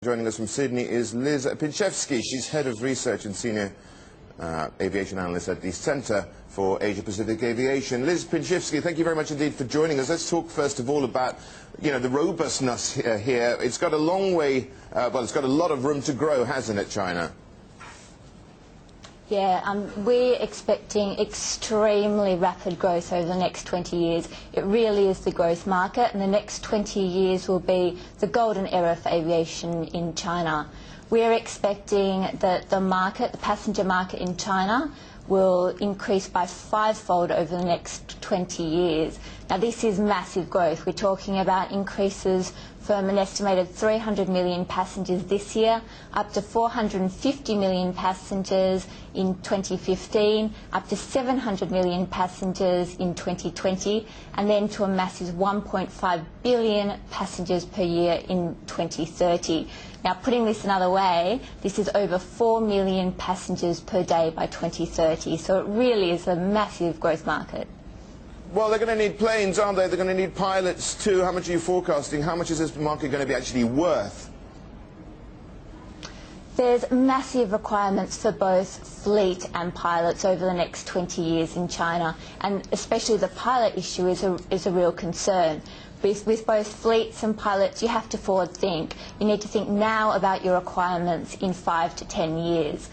Joining us from Sydney is Liz Pinczewski. She's head of research and senior aviation analyst at the Centre for Asia Pacific Aviation. Liz Pinczewski, thank you very much indeed for joining us. Let's talk first of all about, the robustness here. It's got a long way, it's got a lot of room to grow, hasn't it, China? Yeah, we're expecting extremely rapid growth over the next 20 years. It really is the growth market, and the next 20 years will be the golden era for aviation in China. We're expecting that the passenger market in China, will increase by fivefold over the next 20 years. Now, this is massive growth. We're talking about increases from an estimated 300 million passengers this year, up to 450 million passengers in 2015, up to 700 million passengers in 2020, and then to a massive 1.5 billion passengers per year in 2030. Now, putting this another way, this is over 4 million passengers per day by 2030, so it really is a massive growth market. Well, they're going to need planes, aren't they? They're going to need pilots too. How much are you forecasting? How much is this market going to be actually worth? There's massive requirements for both fleet and pilots over the next 20 years in China, and especially the pilot issue is a real concern. With both fleets and pilots, you have to forward think. You need to think now about your requirements in 5 to 10 years.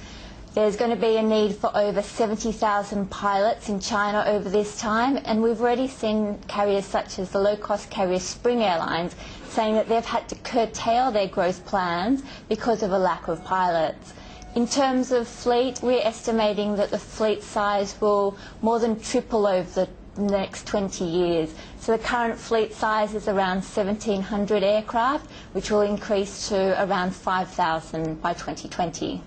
There's going to be a need for over 70,000 pilots in China over this time, and we've already seen carriers such as the low-cost carrier Spring Airlines saying that they've had to curtail their growth plans because of a lack of pilots. In terms of fleet, we're estimating that the fleet size will more than triple over the next 20 years. So the current fleet size is around 1,700 aircraft, which will increase to around 5,000 by 2020.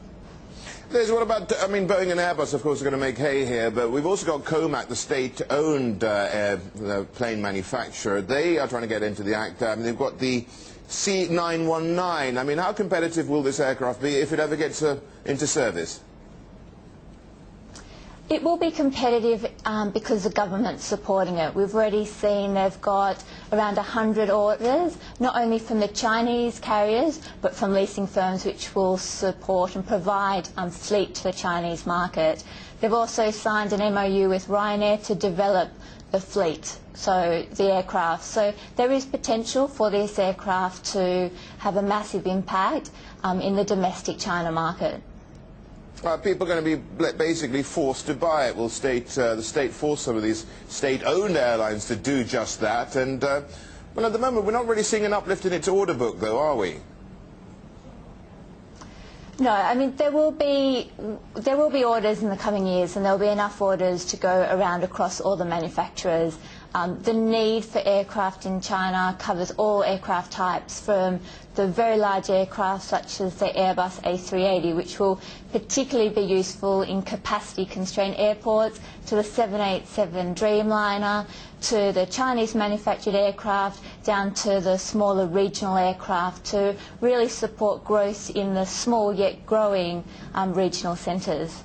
Liz, what about, Boeing and Airbus, of course, are going to make hay here, but we've also got Comac, the state-owned plane manufacturer. They are trying to get into the act. They've got the C919. How competitive will this aircraft be if it ever gets into service? It will be competitive because the government's supporting it. We've already seen they've got around 100 orders, not only from the Chinese carriers, but from leasing firms which will support and provide fleet to the Chinese market. They've also signed an MOU with Ryanair to develop the fleet, so the aircraft. So there is potential for this aircraft to have a massive impact in the domestic China market. People are going to be basically forced to buy it. Will the state force some of these state-owned airlines to do just that? And, well, at the moment, we're not really seeing an uplift in its order book, though, are we? No, there will be orders in the coming years, and there will be enough orders to go around across all the manufacturers. The need for aircraft in China covers all aircraft types, from the very large aircraft such as the Airbus A380, which will particularly be useful in capacity-constrained airports, to the 787 Dreamliner, to the Chinese manufactured aircraft, down to the smaller regional aircraft, to really support growth in the small yet growing regional centres.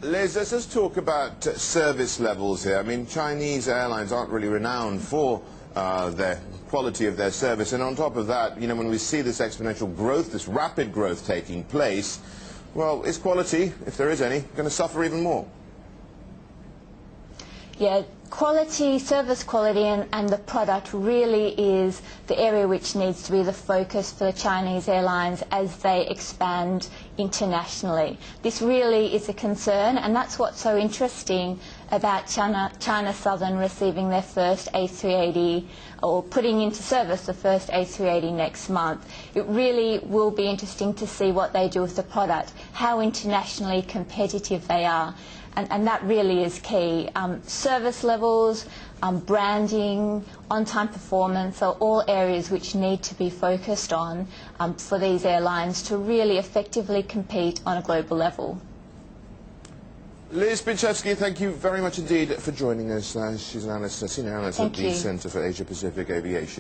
Liz, let's just talk about service levels here. Chinese airlines aren't really renowned for their quality of their service, and on top of that, when we see this exponential growth, this rapid growth taking place, well, is quality, if there is any, going to suffer even more? Yeah, quality, service quality and the product really is the area which needs to be the focus for the Chinese airlines as they expand internationally. This really is a concern, and that's what's so interesting about China Southern receiving their first A380, or putting into service the first A380 next month. It really will be interesting to see what they do with the product, how internationally competitive they are. And that really is key. Service levels, branding, on-time performance are all areas which need to be focused on for these airlines to really effectively compete on a global level. Liz Pinczewski, thank you very much indeed for joining us. She's an analyst, a senior analyst at the Centre for Asia Pacific Aviation.